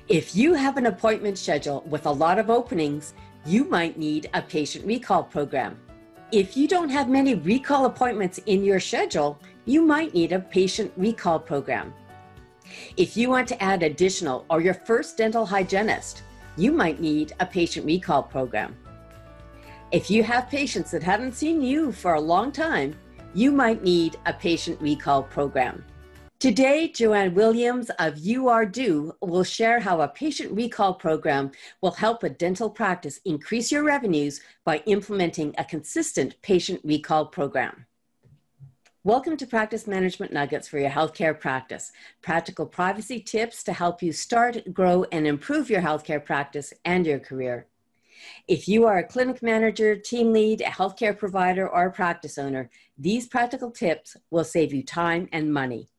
If you have an appointment schedule with a lot of openings, you might need a patient recall program. If you don't have many recall appointments in your schedule, you might need a patient recall program. If you want to add additional or your first dental hygienist, you might need a patient recall program. If you have patients that haven't seen you for a long time, you might need a patient recall program. Today, Joanne Williams of You Are Due will share how a patient recall program will help a dental practice increase your revenues by implementing a consistent patient recall program. Welcome to Practice Management Nuggets for your healthcare practice. Practical privacy tips to help you start, grow, and improve your healthcare practice and your career. If you are a clinic manager, team lead, a healthcare provider, or a practice owner, these practical tips will save you time and money.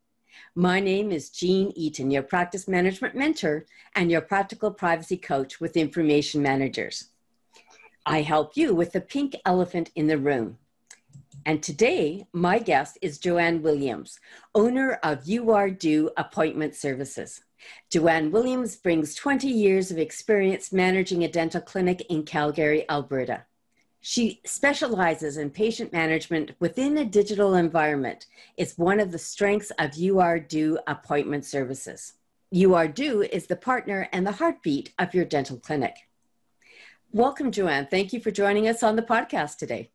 My name is Jean Eaton, your practice management mentor and your practical privacy coach with Information Managers. I help you with the pink elephant in the room. And today, my guest is Joanne Williams, owner of You Are Due Appointment Services. Joanne Williams brings 20 years of experience managing a dental clinic in Calgary, Alberta. She specializes in patient management within a digital environment. It's one of the strengths of You Are Due Appointment Services. You Are Due is the partner and the heartbeat of your dental clinic. Welcome, Joanne. Thank you for joining us on the podcast today.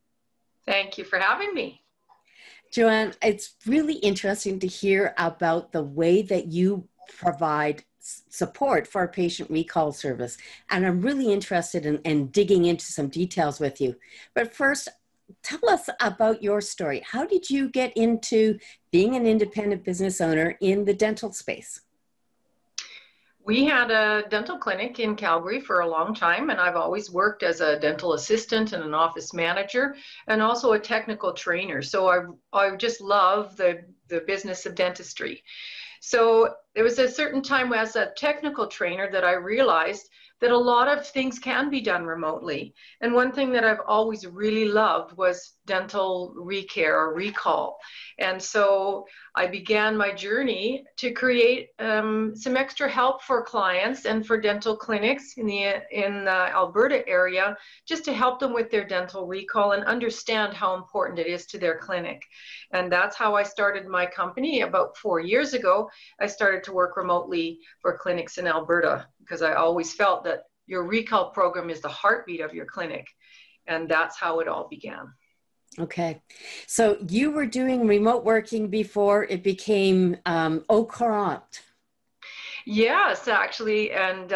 Thank you for having me. Joanne, it's really interesting to hear about the way that you provide support for our patient recall service. And I'm really interested in digging into some details with you. But first, tell us about your story. How did you get into being an independent business owner in the dental space? We had a dental clinic in Calgary for a long time, and I've always worked as a dental assistant and an office manager and also a technical trainer. So I just love the business of dentistry. So there was a certain time as a technical trainer that I realized that a lot of things can be done remotely. And one thing that I've always really loved was dental recare or recall. And so I began my journey to create some extra help for clients and for dental clinics in the Alberta area, just to help them with their dental recall and understand how important it is to their clinic. And that's how I started my company about 4 years ago. I started to work remotely for clinics in Alberta because I always felt that your recall program is the heartbeat of your clinic. And that's how it all began. Okay. So you were doing remote working before it became au courant. Yes, actually, and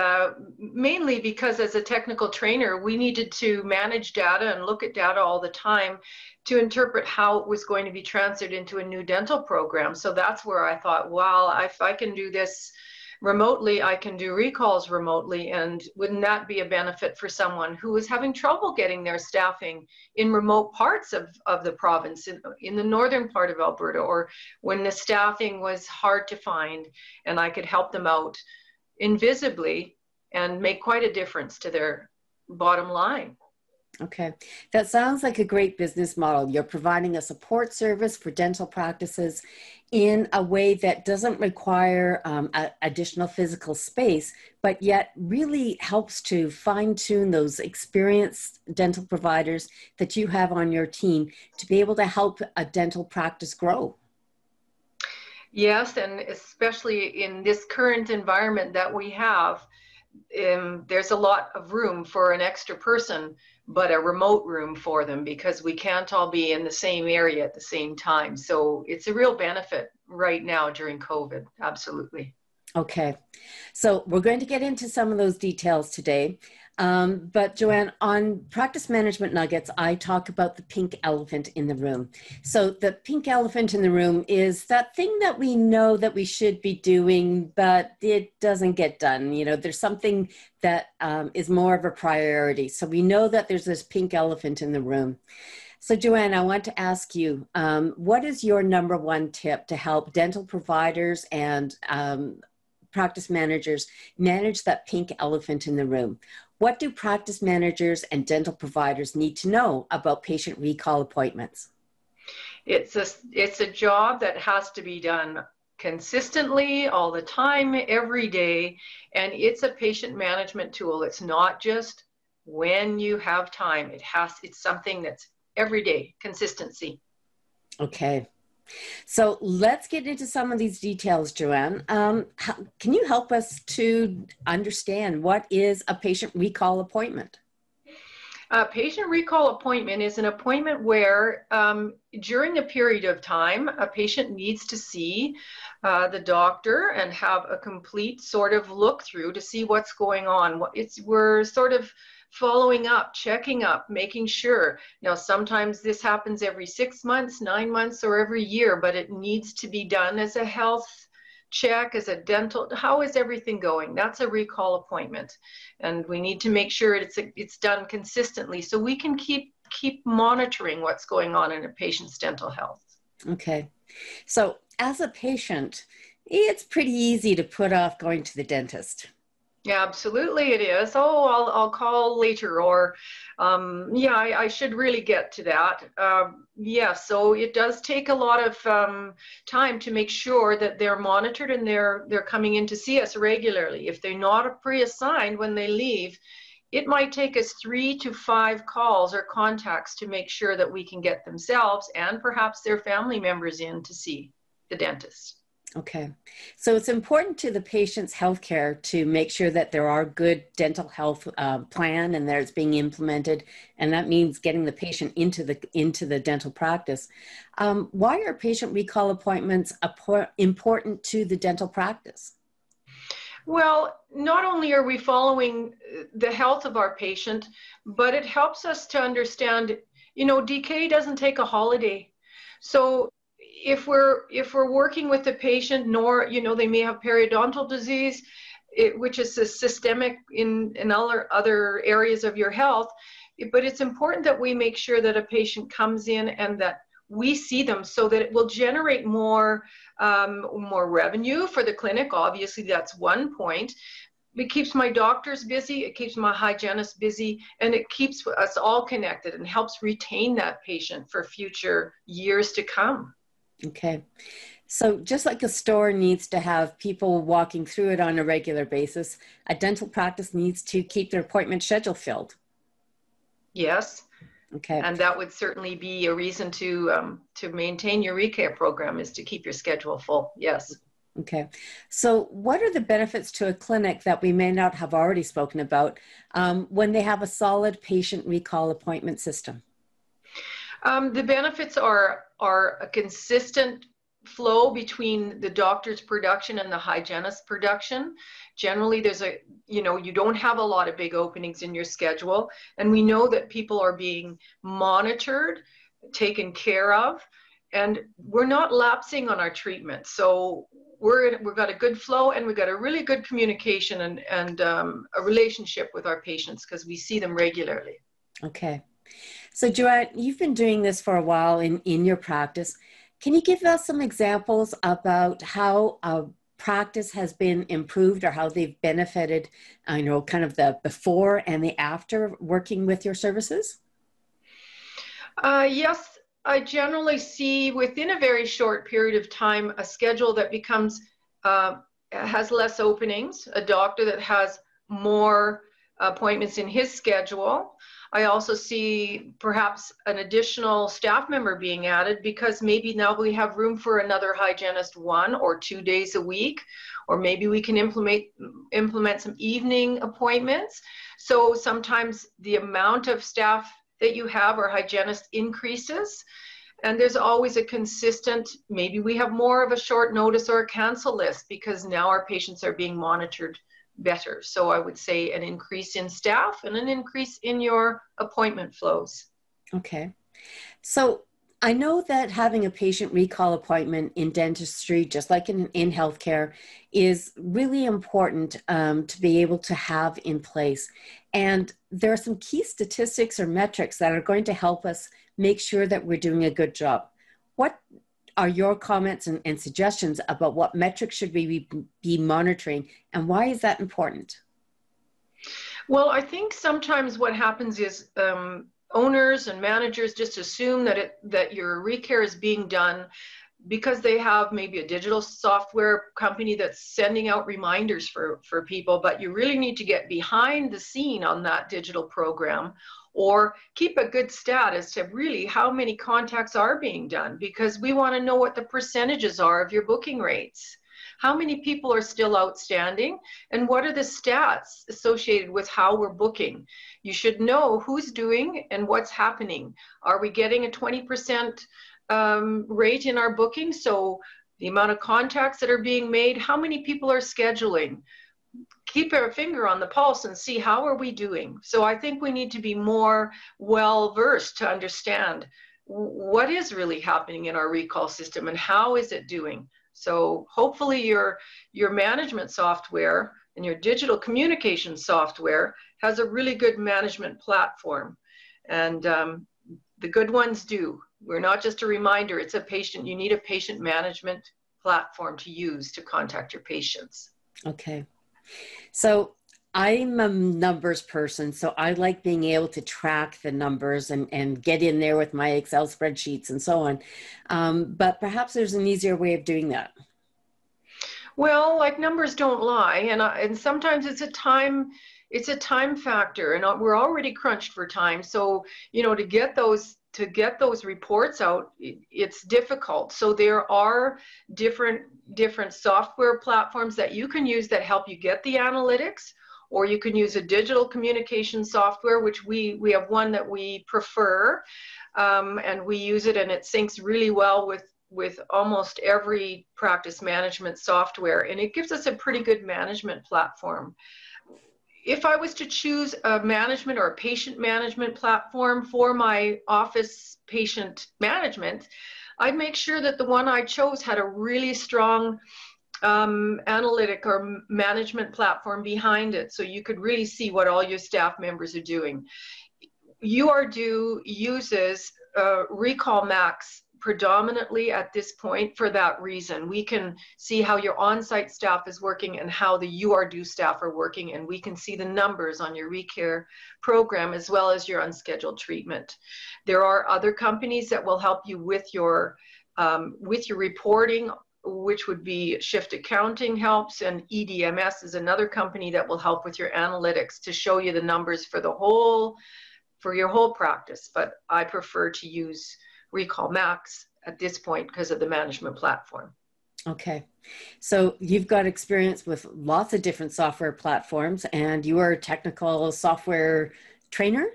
mainly because as a technical trainer, we needed to manage data and look at data all the time to interpret how it was going to be transferred into a new dental program. So that's where I thought, well, if I can do this remotely, I can do recalls remotely, and wouldn't that be a benefit for someone who is having trouble getting their staffing in remote parts of the province, in the northern part of Alberta, or when the staffing was hard to find, and I could help them out invisibly and make quite a difference to their bottom line. Okay, that sounds like a great business model. You're providing a support service for dental practices in a way that doesn't require additional physical space, but yet really helps to fine-tune those experienced dental providers that you have on your team to be able to help a dental practice grow. Yes, and especially in this current environment that we have, there's a lot of room for an extra person, but a remote room for them because we can't all be in the same area at the same time. So it's a real benefit right now during COVID. Absolutely. Okay. So we're going to get into some of those details today. But Joanne, on Practice Management Nuggets, I talk about the pink elephant in the room. So the pink elephant in the room is that thing that we know that we should be doing, but it doesn't get done. You know, there's something that is more of a priority. So we know that there's this pink elephant in the room. So Joanne, I want to ask you, what is your number one tip to help dental providers and practice managers manage that pink elephant in the room? What do practice managers and dental providers need to know about patient recall appointments? It's a job that has to be done consistently, all the time, every day. And it's a patient management tool. It's not just when you have time. It's something that's every day, consistency. Okay. So let's get into some of these details, Joanne. Can you help us to understand what is a patient recall appointment? A patient recall appointment is an appointment where during a period of time, a patient needs to see the doctor and have a complete sort of look through to see what's going on. We're sort of following up, checking up, making sure. Now, sometimes this happens every 6 months, 9 months, or every year, but it needs to be done as a health check, as a dental. How is everything going? That's a recall appointment, and we need to make sure it's done consistently so we can keep monitoring what's going on in a patient's dental health. Okay, so as a patient, it's pretty easy to put off going to the dentist. Yeah, absolutely it is. Oh, I'll call later, or yeah, I should really get to that. Yeah, so it does take a lot of time to make sure that they're monitored and they're coming in to see us regularly. If they're not pre-assigned when they leave, it might take us 3 to 5 calls or contacts to make sure that we can get themselves and perhaps their family members in to see the dentist. Okay, so it's important to the patient's healthcare to make sure that there are good dental health plan and that it's being implemented, and that means getting the patient into the dental practice. Why are patient recall appointments important to the dental practice? Well, not only are we following the health of our patient, but it helps us to understand, decay doesn't take a holiday. So if we're working with the patient, they may have periodontal disease, which is a systemic in other areas of your health, but it's important that we make sure that a patient comes in and that we see them so that it will generate more revenue for the clinic. Obviously, that's one point. It keeps my doctors busy, it keeps my hygienist busy, and it keeps us all connected and helps retain that patient for future years to come. Okay. So just like a store needs to have people walking through it on a regular basis, a dental practice needs to keep their appointment schedule filled. Yes. Okay. And that would certainly be a reason to maintain your recare program, is to keep your schedule full. Yes. Okay. So what are the benefits to a clinic that we may not have already spoken about when they have a solid patient recall appointment system? The benefits are a consistent flow between the doctor's production and the hygienist's production. Generally, you don't have a lot of big openings in your schedule, and we know that people are being monitored, taken care of, and we're not lapsing on our treatment. So we've got a good flow, and we've got a really good communication and a relationship with our patients because we see them regularly. Okay. So Joanne, you've been doing this for a while in your practice. Can you give us some examples about how a practice has been improved or how they've benefited, kind of the before and the after working with your services? Yes, I generally see within a very short period of time a schedule that has less openings, a doctor that has more appointments in his schedule. I also see perhaps an additional staff member being added because maybe now we have room for another hygienist 1 or 2 days a week, or maybe we can implement some evening appointments. So sometimes the amount of staff that you have or hygienist increases, and there's always a consistent, maybe we have more of a short notice or a cancel list because now our patients are being monitored better. So I would say an increase in staff and an increase in your appointment flows. Okay. So I know that having a patient recall appointment in dentistry, just like in healthcare, is really important to be able to have in place. And there are some key statistics or metrics that are going to help us make sure that we're doing a good job. What are your comments and suggestions about what metrics should we be monitoring, and why is that important? Well, I think sometimes what happens is owners and managers just assume that your recare is being done because they have maybe a digital software company that's sending out reminders for people, but you really need to get behind the scene on that digital program, or keep a good stat as to really how many contacts are being done, because we want to know what the percentages are of your booking rates. How many people are still outstanding, and what are the stats associated with how we're booking? You should know who's doing and what's happening. Are we getting a 20% rate in our booking? So the amount of contacts that are being made, how many people are scheduling? Keep a finger on the pulse and see how are we doing. So I think we need to be more well versed to understand what is really happening in our recall system and how is it doing. So hopefully your management software and your digital communication software has a really good management platform. And the good ones do. We're not just a reminder, it's a patient, you need a patient management platform to use to contact your patients. Okay. So I'm a numbers person, so I like being able to track the numbers and get in there with my Excel spreadsheets and so on. But perhaps there's an easier way of doing that. Well, like, numbers don't lie, and sometimes it's a time factor, and we're already crunched for time. So, you know, to get those reports out, it's difficult. So there are different software platforms that you can use that help you get the analytics, or you can use a digital communication software, which we have one that we prefer, and we use it, and it syncs really well with almost every practice management software, and it gives us a pretty good management platform. If I was to choose a management or a patient management platform for my office patient management, I'd make sure that the one I chose had a really strong analytic or management platform behind it, so you could really see what all your staff members are doing. URDO uses Recall Max predominantly at this point for that reason. We can see how your on-site staff is working and how the URDO staff are working, and we can see the numbers on your ReCare program as well as your unscheduled treatment. There are other companies that will help you with your reporting, which would be Shift Accounting helps, and EDMS is another company that will help with your analytics to show you the numbers for your whole practice. But I prefer to use Recall Max at this point because of the management platform. Okay. So you've got experience with lots of different software platforms, and you are a technical software trainer?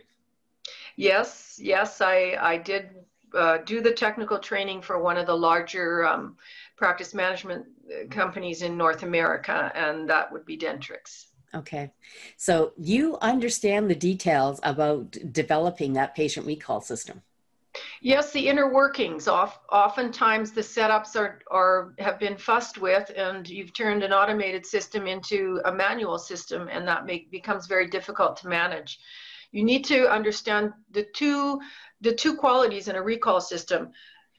Yes, I did do the technical training for one of the larger practice management companies in North America, and that would be Dentrix. Okay. So you understand the details about developing that patient recall system. Yes, the inner workings. Oftentimes the setups have been fussed with, and you've turned an automated system into a manual system, and that becomes very difficult to manage. You need to understand the two qualities in a recall system.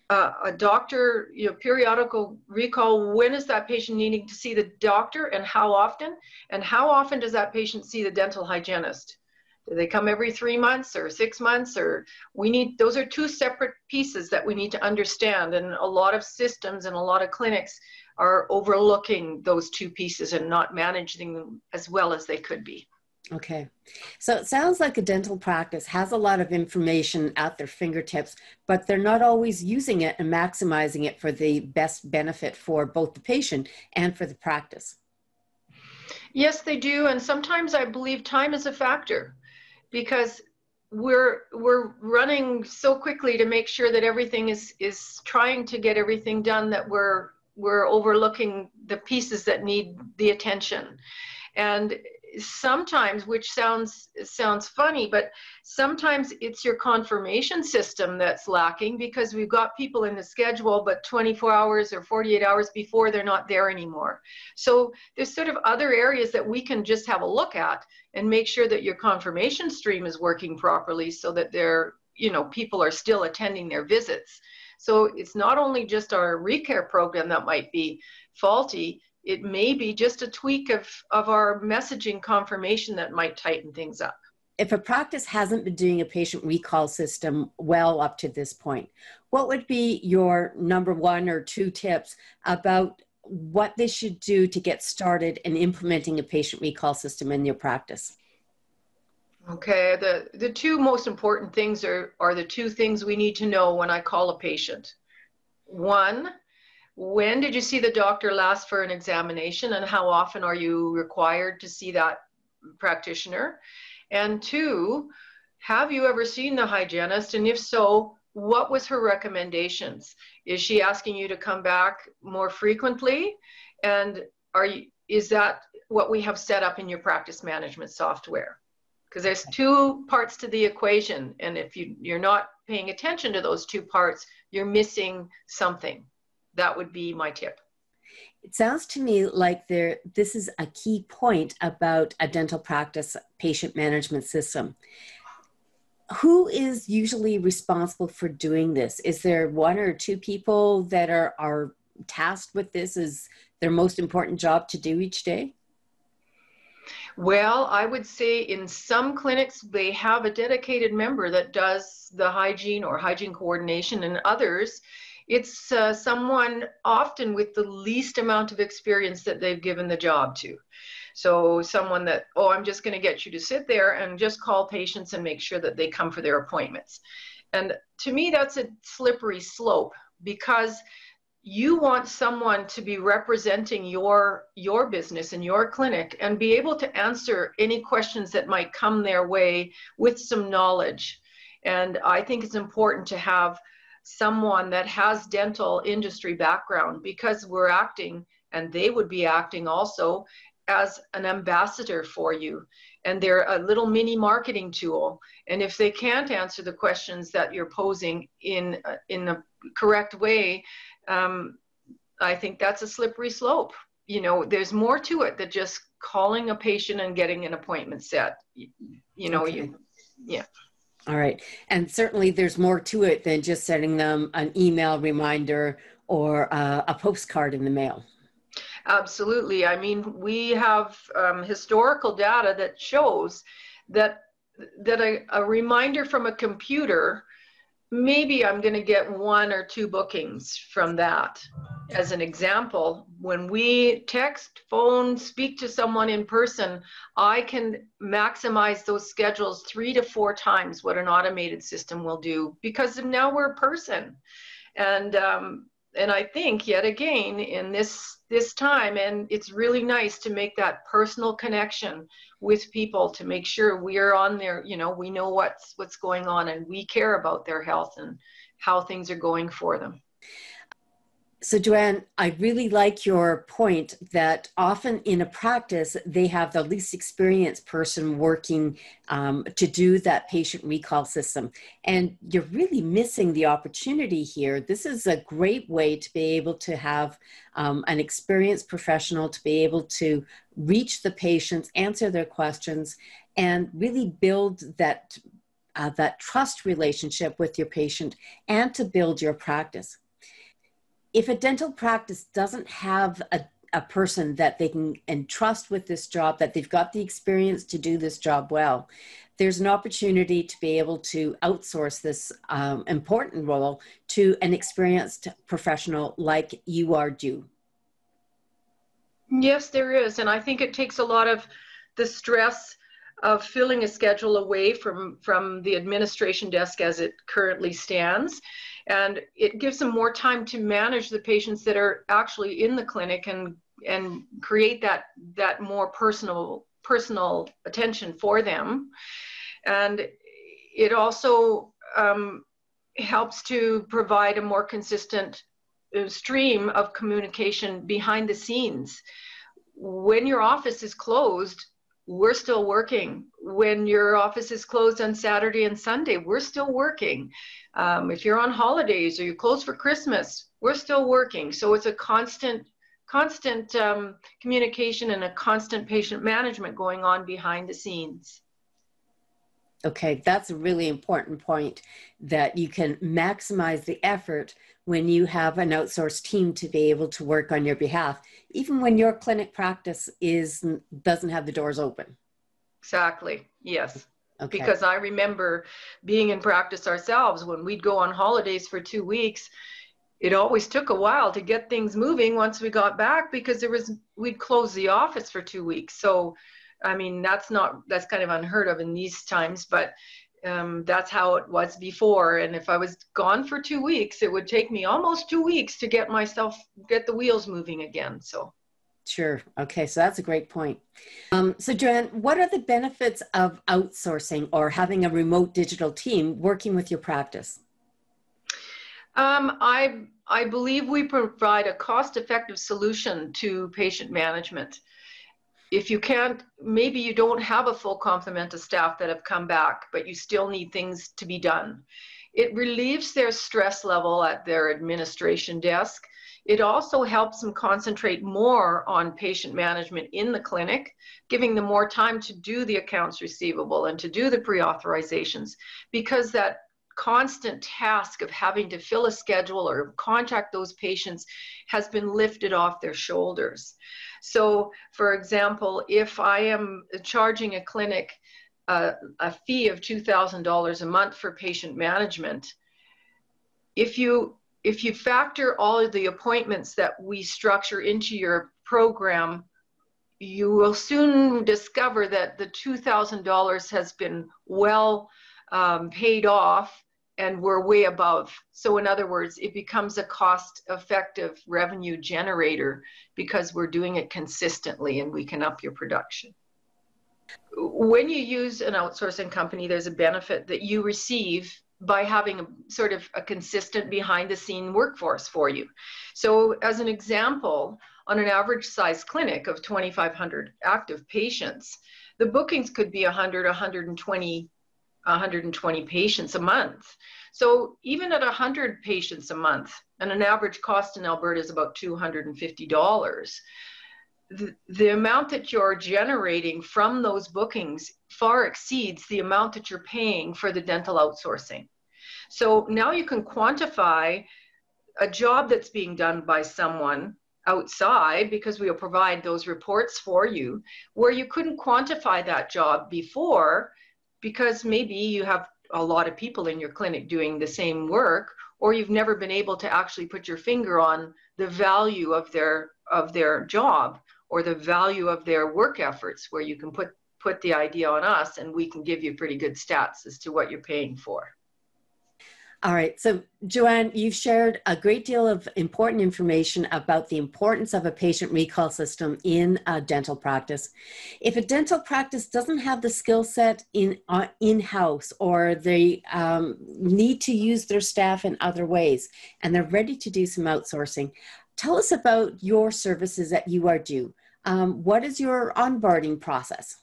A doctor, periodical recall, when is that patient needing to see the doctor and how often? And how often does that patient see the dental hygienist? Do they come every 3 months or 6 months? Or those are two separate pieces that we need to understand. And a lot of systems and a lot of clinics are overlooking those two pieces and not managing them as well as they could be. Okay. So it sounds like a dental practice has a lot of information at their fingertips, but they're not always using it and maximizing it for the best benefit for both the patient and for the practice. Yes, they do. And sometimes I believe time is a factor, because we're running so quickly to make sure that everything is trying to get everything done that we're overlooking the pieces that need the attention. And sometimes, which sounds funny, but sometimes it's your confirmation system that's lacking, because we've got people in the schedule, but 24 hours or 48 hours before, they're not there anymore. So there's sort of other areas that we can just have a look at and make sure that your confirmation stream is working properly, so that people are still attending their visits. So it's not only just our ReCare program that might be faulty. It may be just a tweak of our messaging confirmation that might tighten things up. if a practice hasn't been doing a patient recall system well up to this point, what would be your number 1 or 2 tips about what they should do to get started in implementing a patient recall system in your practice? Okay, the 2 most important things are the 2 things we need to know when I call a patient. 1, when did you see the doctor last for an examination, and how often are you required to see that practitioner? And 2, have you ever seen the hygienist? And if so, what was her recommendations? Is she asking you to come back more frequently? And is that what we have set up in your practice management software? Because there's 2 parts to the equation. And if you're not paying attention to those 2 parts, you're missing something. That would be my tip. It sounds to me like this is a key point about a dental practice patient management system. Who is usually responsible for doing this? Is there 1 or 2 people that are tasked with this as their most important job to do each day? Well, I would say in some clinics, they have a dedicated member that does the hygiene or hygiene coordination, and others, it's someone often with the least amount of experience that they've given the job to. So someone that, oh, I'm just going to get you to sit there and just call patients and make sure that they come for their appointments. And to me, that's a slippery slope, because you want someone to be representing your business and your clinic and be able to answer any questions that might come their way with some knowledge. And I think it's important to have someone that has dental industry background, because we're acting, and they would be acting also, as an ambassador for you. And they're a little mini marketing tool. And if they can't answer the questions that you're posing in the correct way, I think that's a slippery slope. You know, there's more to it than just calling a patient and getting an appointment set. Okay. Yeah. All right. And certainly there's more to it than just sending them an email reminder or a postcard in the mail. Absolutely. I mean, we have historical data that shows that a reminder from a computer, maybe I'm going to get 1 or 2 bookings from that. As an example, when we text, phone, speak to someone in person, I can maximize those schedules 3 to 4 times what an automated system will do, because now we're a person. And I think, yet again, in this time, and it's really nice to make that personal connection with people, to make sure we are on there, we know what's going on, and we care about their health and how things are going for them. So Joanne, I really like your point that often in a practice, they have the least experienced person working to do that patient recall system. And you're really missing the opportunity here. This is a great way to be able to have an experienced professional to be able to reach the patients, answer their questions, and really build that trust relationship with your patient, and to build your practice. If a dental practice doesn't have a person that they can entrust with this job, that they've got the experience to do this job well, there's an opportunity to be able to outsource this important role to an experienced professional like you are due. Yes, there is. And I think it takes a lot of the stress of filling a schedule away from the administration desk as it currently stands. And it gives them more time to manage the patients that are actually in the clinic and create that more personal attention for them. And it also helps to provide a more consistent stream of communication behind the scenes. When your office is closed, we're still working. When your office is closed on Saturday and Sunday, we're still working. If you're on holidays or you're closed for Christmas, we're still working. So it's a constant communication and a constant patient management going on behind the scenes. Okay, that's a really important point, that you can maximize the effort when you have an outsourced team to be able to work on your behalf, even when your clinic practice doesn't have the doors open. Exactly, yes. Okay. Because I remember being in practice ourselves when we'd go on holidays for 2 weeks. It always took a while to get things moving once we got back, because we'd close the office for 2 weeks. So, I mean, that's kind of unheard of in these times, but that's how it was before. And if I was gone for 2 weeks, it would take me almost 2 weeks to get the wheels moving again. So. Sure. Okay. So that's a great point. So Joanne, what are the benefits of outsourcing or having a remote digital team working with your practice? I believe we provide a cost-effective solution to patient management. If you can't, maybe you don't have a full complement of staff that have come back, but you still need things to be done. It relieves their stress level at their administration desk. It also helps them concentrate more on patient management in the clinic, giving them more time to do the accounts receivable and to do the pre-authorizations, because that constant task of having to fill a schedule or contact those patients has been lifted off their shoulders. So, for example, if I am charging a clinic a fee of $2,000 a month for patient management, if you factor all of the appointments that we structure into your program, you will soon discover that the $2,000 has been well paid off, and we're way above. So in other words, it becomes a cost-effective revenue generator because we're doing it consistently and we can up your production. When you use an outsourcing company, there's a benefit that you receive by having a sort of a consistent behind-the-scene workforce for you. So as an example, on an average size clinic of 2,500 active patients, the bookings could be 120 patients a month. So even at 100 patients a month, and an average cost in Alberta is about $250, the amount that you're generating from those bookings far exceeds the amount that you're paying for the dental outsourcing. So now you can quantify a job that's being done by someone outside, because we'll provide those reports for you, where you couldn't quantify that job before, because maybe you have a lot of people in your clinic doing the same work, or you've never been able to actually put your finger on the value of their job or the value of their work efforts, where you can put the idea on us and we can give you pretty good stats as to what you're paying for. All right. So Joanne, you've shared a great deal of important information about the importance of a patient recall system in a dental practice. If a dental practice doesn't have the skill set in-house, or they need to use their staff in other ways, and they're ready to do some outsourcing, tell us about your services that you are due. What is your onboarding process?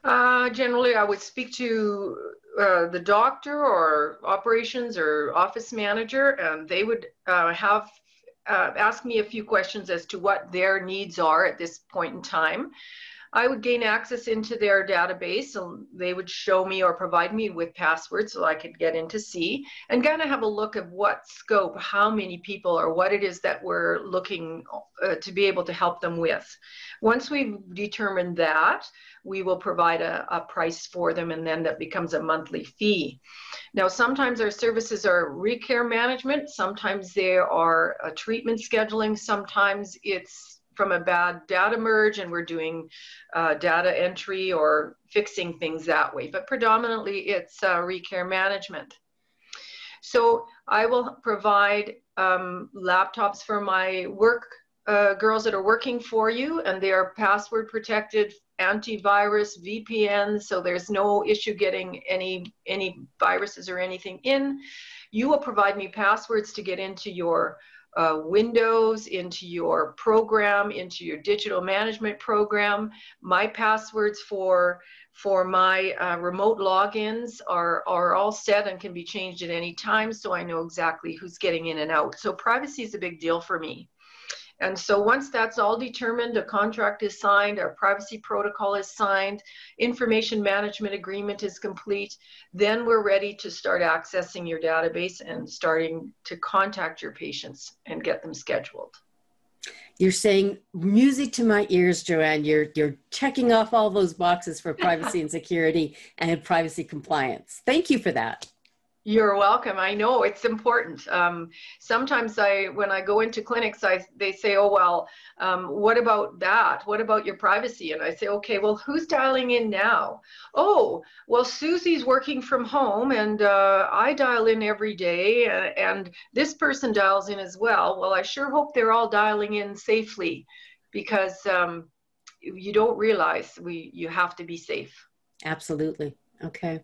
Generally, I would speak to the doctor or operations or office manager, and they would ask me a few questions as to what their needs are at this point in time. I would gain access into their database, and they would show me or provide me with passwords so I could get in to see and kind of have a look at what scope, how many people, or what it is that we're looking to be able to help them with. Once we've determined that, we will provide a price for them, and then that becomes a monthly fee. Now, sometimes our services are recare management, sometimes they are treatment scheduling, sometimes it's from a bad data merge and we're doing data entry or fixing things that way, but predominantly it's recare management. So I will provide laptops for my work girls that are working for you, and they are password protected, antivirus, VPN, so there's no issue getting any viruses or anything in. You will provide me passwords to get into your Windows, into your program, into your digital management program. My passwords for my remote logins are all set and can be changed at any time, so I know exactly who's getting in and out. So privacy is a big deal for me. And so once that's all determined, a contract is signed, our privacy protocol is signed, information management agreement is complete, then we're ready to start accessing your database and starting to contact your patients and get them scheduled. You're saying music to my ears, Joanne. You're checking off all those boxes for privacy and security and privacy compliance. Thank you for that. You're welcome. I know it's important. Sometimes when I go into clinics, they say, oh, well, what about that? What about your privacy? And I say, okay, well, who's dialing in now? Oh, well, Susie's working from home and I dial in every day and this person dials in as well. Well, I sure hope they're all dialing in safely because you don't realize you have to be safe. Absolutely. Okay.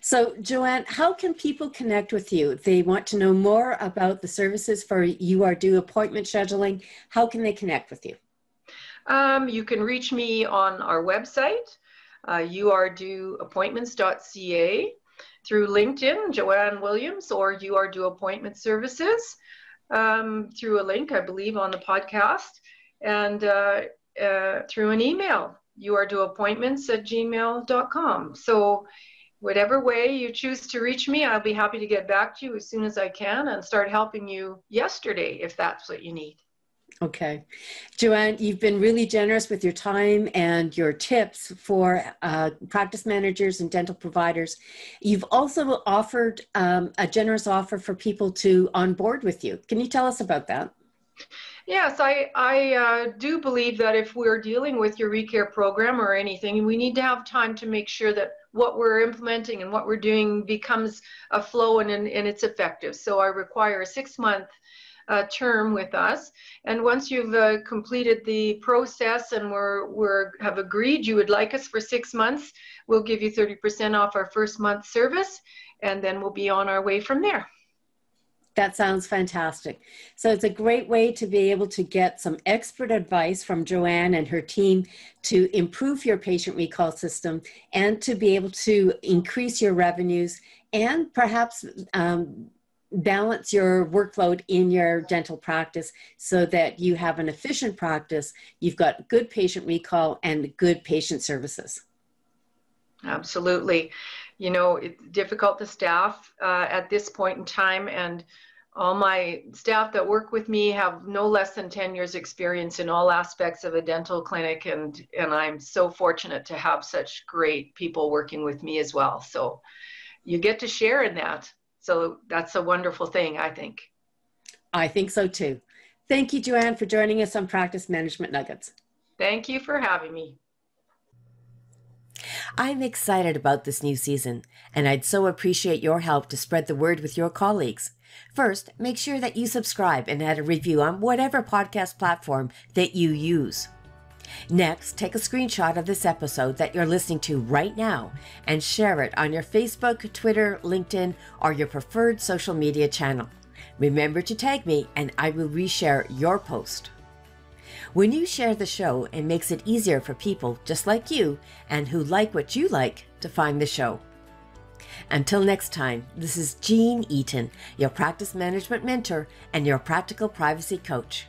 So, Joanne, how can people connect with you? If they want to know more about the services for URDO appointment scheduling, how can they connect with you? You can reach me on our website, urdoappointments.ca, through LinkedIn, Joanne Williams, or URDO Appointment Services, through a link, I believe, on the podcast, and through an email, urdoappointments@gmail.com. So whatever way you choose to reach me, I'll be happy to get back to you as soon as I can and start helping you yesterday if that's what you need. Okay. Joanne, you've been really generous with your time and your tips for practice managers and dental providers. You've also offered a generous offer for people to onboard with you. Can you tell us about that? Yes, I do believe that if we're dealing with your ReCare program or anything, we need to have time to make sure that what we're implementing and what we're doing becomes a flow and it's effective. So I require a 6-month term with us. And once you've completed the process and have agreed you would like us for 6 months, we'll give you 30% off our first month service, and then we'll be on our way from there. That sounds fantastic. So it's a great way to be able to get some expert advice from Joanne and her team to improve your patient recall system and to be able to increase your revenues and perhaps balance your workload in your dental practice so that you have an efficient practice, you've got good patient recall and good patient services. Absolutely. You know, it's difficult to staff at this point in time, and all my staff that work with me have no less than 10 years experience in all aspects of a dental clinic, and I'm so fortunate to have such great people working with me as well. So you get to share in that. So that's a wonderful thing, I think. I think so too. Thank you, Joanne, for joining us on Practice Management Nuggets. Thank you for having me. I'm excited about this new season, and I'd so appreciate your help to spread the word with your colleagues. First, make sure that you subscribe and add a review on whatever podcast platform that you use. Next, take a screenshot of this episode that you're listening to right now and share it on your Facebook, Twitter, LinkedIn, or your preferred social media channel. Remember to tag me and I will reshare your post. When you share the show, it makes it easier for people just like you and who like what you like to find the show. Until next time, this is Jean Eaton, your practice management mentor and your practical privacy coach.